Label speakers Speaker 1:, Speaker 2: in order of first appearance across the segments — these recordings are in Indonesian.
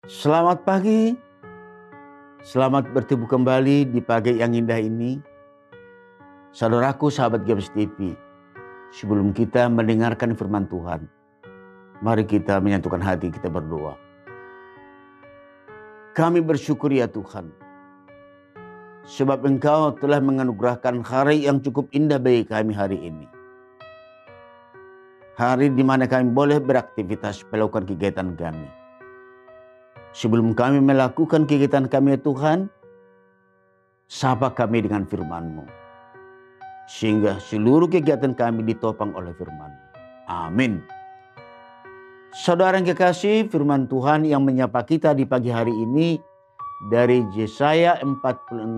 Speaker 1: Selamat pagi, selamat bertemu kembali di pagi yang indah ini. Saudaraku, sahabat Games TV, sebelum kita mendengarkan firman Tuhan, mari kita menyatukan hati, kita berdoa. Kami bersyukur ya Tuhan, sebab Engkau telah menganugerahkan hari yang cukup indah bagi kami hari ini. Hari di mana kami boleh beraktivitas melakukan kegiatan kami. Sebelum kami melakukan kegiatan kami ya Tuhan, sapa kami dengan firman-Mu. Sehingga seluruh kegiatan kami ditopang oleh firman-Mu. Amin. Saudara yang kekasih, firman Tuhan yang menyapa kita di pagi hari ini dari Yesaya 46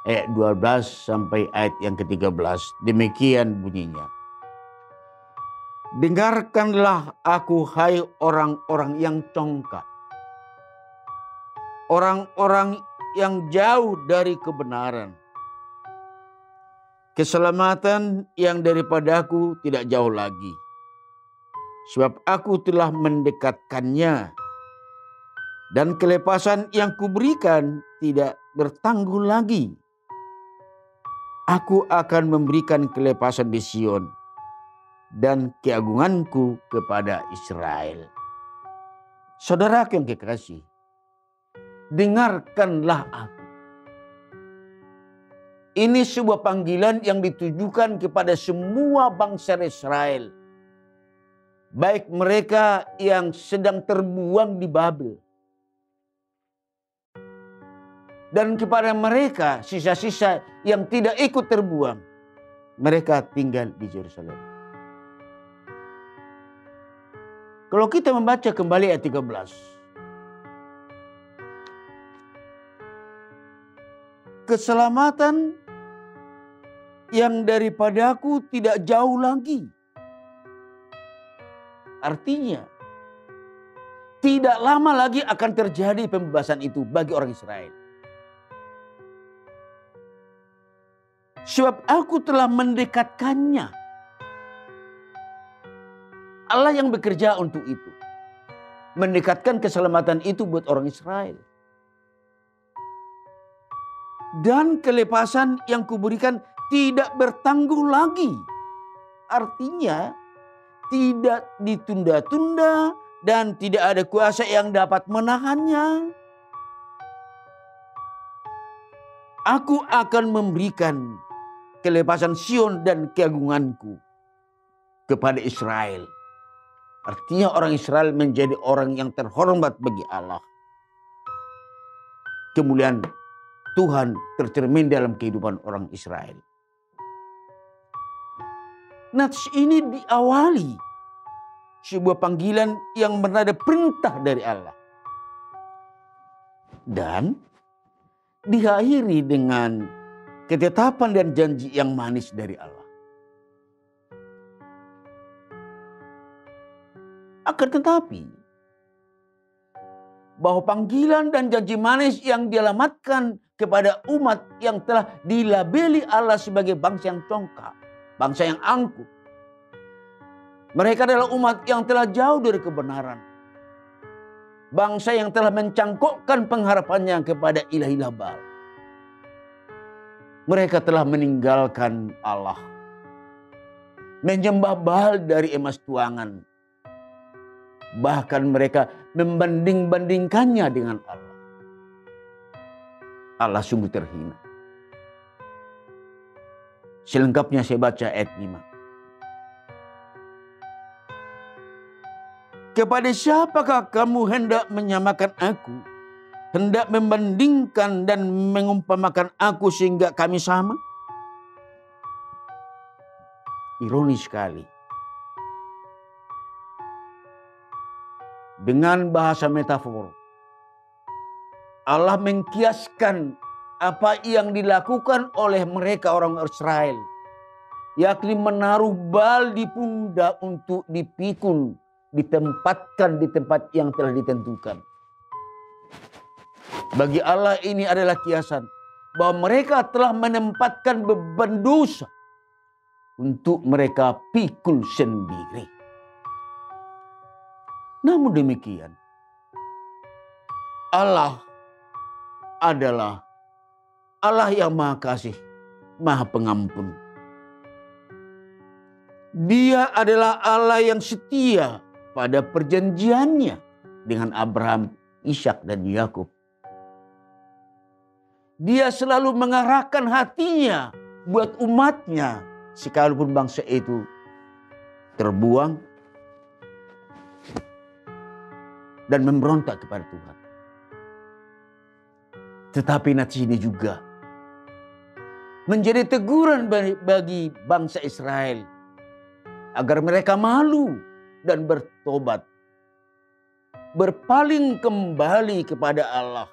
Speaker 1: ayat 12 sampai ayat yang ke-13. Demikian bunyinya. Dengarkanlah aku, hai orang-orang yang congkak, orang-orang yang jauh dari kebenaran. Keselamatan yang daripadaku tidak jauh lagi, sebab aku telah mendekatkannya. Dan kelepasan yang kuberikan tidak bertangguh lagi. Aku akan memberikan kelepasan di Sion dan keagunganku kepada Israel. Saudara yang kekasih, dengarkanlah aku. Ini sebuah panggilan yang ditujukan kepada semua bangsa Israel. Baik mereka yang sedang terbuang di Babel. Dan kepada mereka sisa-sisa yang tidak ikut terbuang. Mereka tinggal di Yerusalem. Kalau kita membaca kembali ayat 13. Keselamatan yang daripadaku tidak jauh lagi. Artinya, tidak lama lagi akan terjadi pembebasan itu bagi orang Israel. Sebab aku telah mendekatkannya. Allah yang bekerja untuk itu. Mendekatkan keselamatan itu buat orang Israel. Dan kelepasan yang kuberikan tidak bertangguh lagi. Artinya tidak ditunda-tunda dan tidak ada kuasa yang dapat menahannya. Aku akan memberikan kelepasan Sion dan keagunganku kepada Israel. Artinya orang Israel menjadi orang yang terhormat bagi Allah. Kemuliaan Tuhan tercermin dalam kehidupan orang Israel. Nats ini diawali sebuah panggilan yang bernada perintah dari Allah. Dan diakhiri dengan ketetapan dan janji yang manis dari Allah. Akan tetapi, bahwa panggilan dan janji manis yang dialamatkan kepada umat yang telah dilabeli Allah sebagai bangsa yang congkak, bangsa yang angkuh. Mereka adalah umat yang telah jauh dari kebenaran. Bangsa yang telah mencangkokkan pengharapannya kepada ilah-ilah Baal. Mereka telah meninggalkan Allah. Menyembah Baal dari emas tuangan. Bahkan mereka membanding-bandingkannya dengan Allah. Allah sungguh terhina. Selengkapnya saya baca ayat 5. Kepada siapakah kamu hendak menyamakan aku? Hendak membandingkan dan mengumpamakan aku sehingga kami sama? Ironis sekali. Dengan bahasa metafor, Allah mengkiaskan apa yang dilakukan oleh mereka orang Israel. Yakni menaruh Baal di pundak untuk dipikul, ditempatkan di tempat yang telah ditentukan. Bagi Allah ini adalah kiasan bahwa mereka telah menempatkan beban dosa untuk mereka pikul sendiri. Namun demikian, Allah adalah Allah yang Maha Kasih, Maha Pengampun. Dia adalah Allah yang setia pada perjanjiannya dengan Abraham, Ishak, dan Yakub. Dia selalu mengarahkan hatinya buat umatnya, sekalipun bangsa itu terbuang dan memberontak kepada Tuhan. Tetapi nats ini juga menjadi teguran bagi bangsa Israel agar mereka malu dan bertobat, berpaling kembali kepada Allah,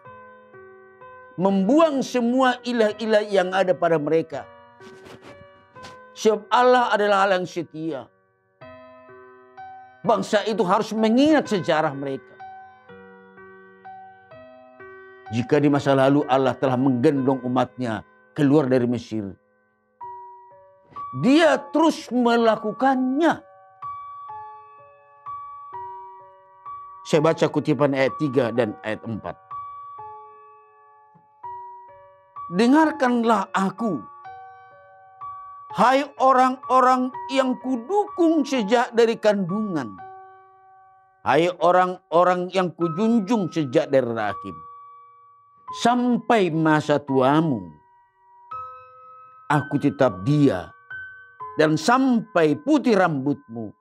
Speaker 1: membuang semua ilah-ilah yang ada pada mereka. Sebab Allah adalah Allah yang setia. Bangsa itu harus mengingat sejarah mereka. Jika di masa lalu Allah telah menggendong umatnya keluar dari Mesir, Dia terus melakukannya. Saya baca kutipan ayat 3 dan ayat 4. Dengarkanlah aku, hai orang-orang yang kudukung sejak dari kandungan. Hai orang-orang yang kujunjung sejak dari rahim. Sampai masa tuamu, aku tetap dia. Dan sampai putih rambutmu,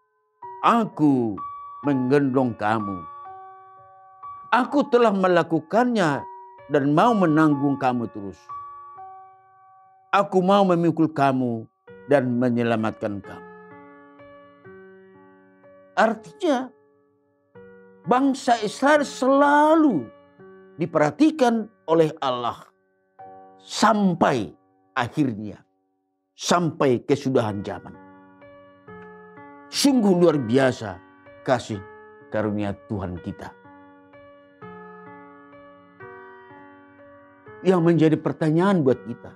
Speaker 1: aku menggendong kamu. Aku telah melakukannya dan mau menanggung kamu terus. Aku mau memikul kamu dan menyelamatkan kamu. Artinya, bangsa Israel selalu diperhatikan oleh Allah sampai akhirnya, sampai kesudahan zaman. Sungguh luar biasa kasih karunia Tuhan kita. Yang menjadi pertanyaan buat kita,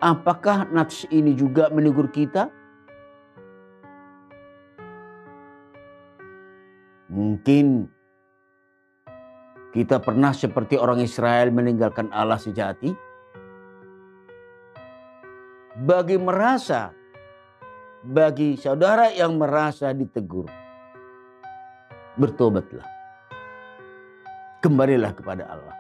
Speaker 1: apakah nats ini juga menegur kita? Mungkin kita pernah seperti orang Israel meninggalkan Allah sejati. Bagi saudara yang merasa ditegur, bertobatlah. Kembalilah kepada Allah.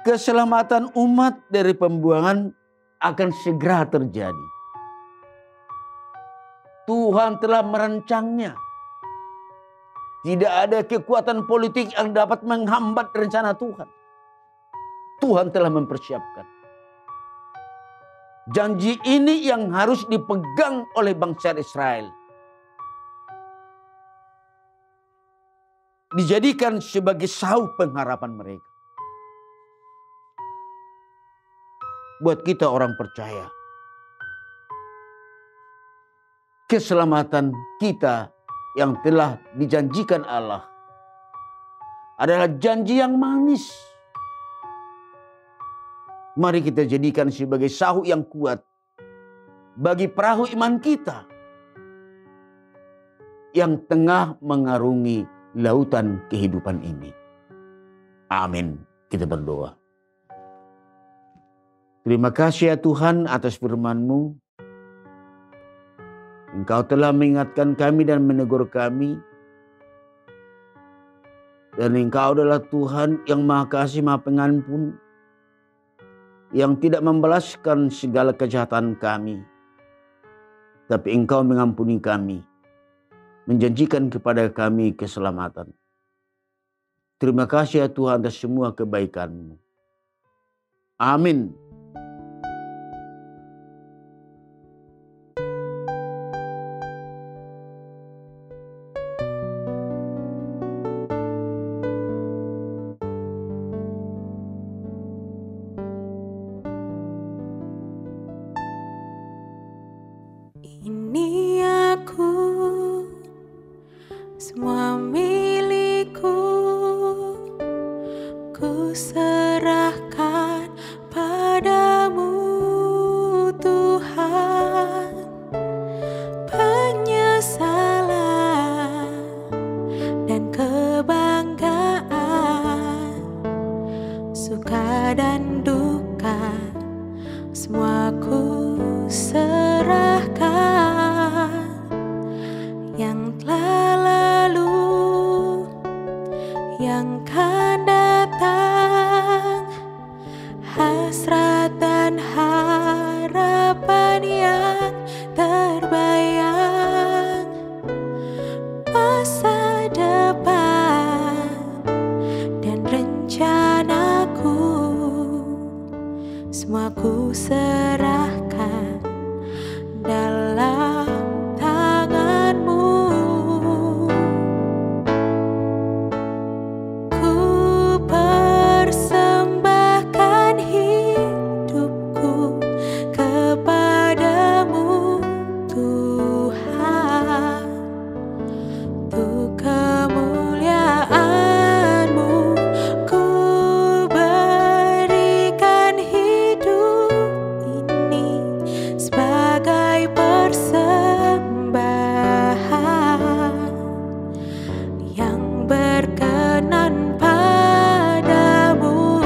Speaker 1: Keselamatan umat dari pembuangan akan segera terjadi. Tuhan telah merancangnya. Tidak ada kekuatan politik yang dapat menghambat rencana Tuhan. Tuhan telah mempersiapkan. Janji ini yang harus dipegang oleh bangsa Israel. Dijadikan sebagai sauh pengharapan mereka. Buat kita orang percaya, keselamatan kita yang telah dijanjikan Allah adalah janji yang manis. Mari kita jadikan sebagai sauh yang kuat bagi perahu iman kita yang tengah mengarungi lautan kehidupan ini. Amin. Kita berdoa. Terima kasih ya Tuhan atas firman-Mu. Engkau telah mengingatkan kami dan menegur kami. Dan Engkau adalah Tuhan yang Maha Kasih, Maha Pengampun, yang tidak membalaskan segala kejahatan kami. Tapi Engkau mengampuni kami, menjanjikan kepada kami keselamatan. Terima kasih ya Tuhan atas semua kebaikan-Mu. Amin.
Speaker 2: Ini aku, semua milikku, ku serahkan padamu Tuhan. Penyesalan dan dan duka, semua ku serahkan. Yang telah lalu, yang kan datang, hasrat dan harapan yang terbayang, masa depan dan rencanaku, semua ku serahkan dalam tanganmu. Ku persembahkan hidupku kepadamu Tuhan, untuk kemuliaan-Mu. Ku berikan hidup ini sebagai persembahan yang berkenan padamu.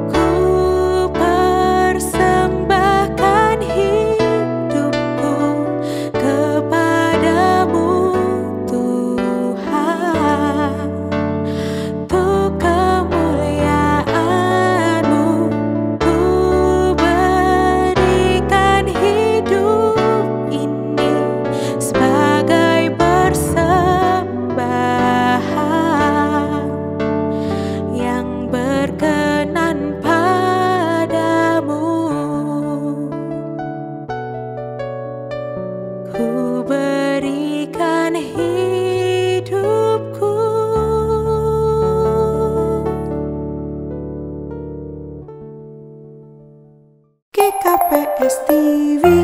Speaker 2: Ku persembahkan hidupku kepadamu Tuhan, untuk kemuliaan-Mu. Ku berikan hidup ini sebagai persembahan yang berkenan padamu. Ku berikan hidupku. GKPS TV.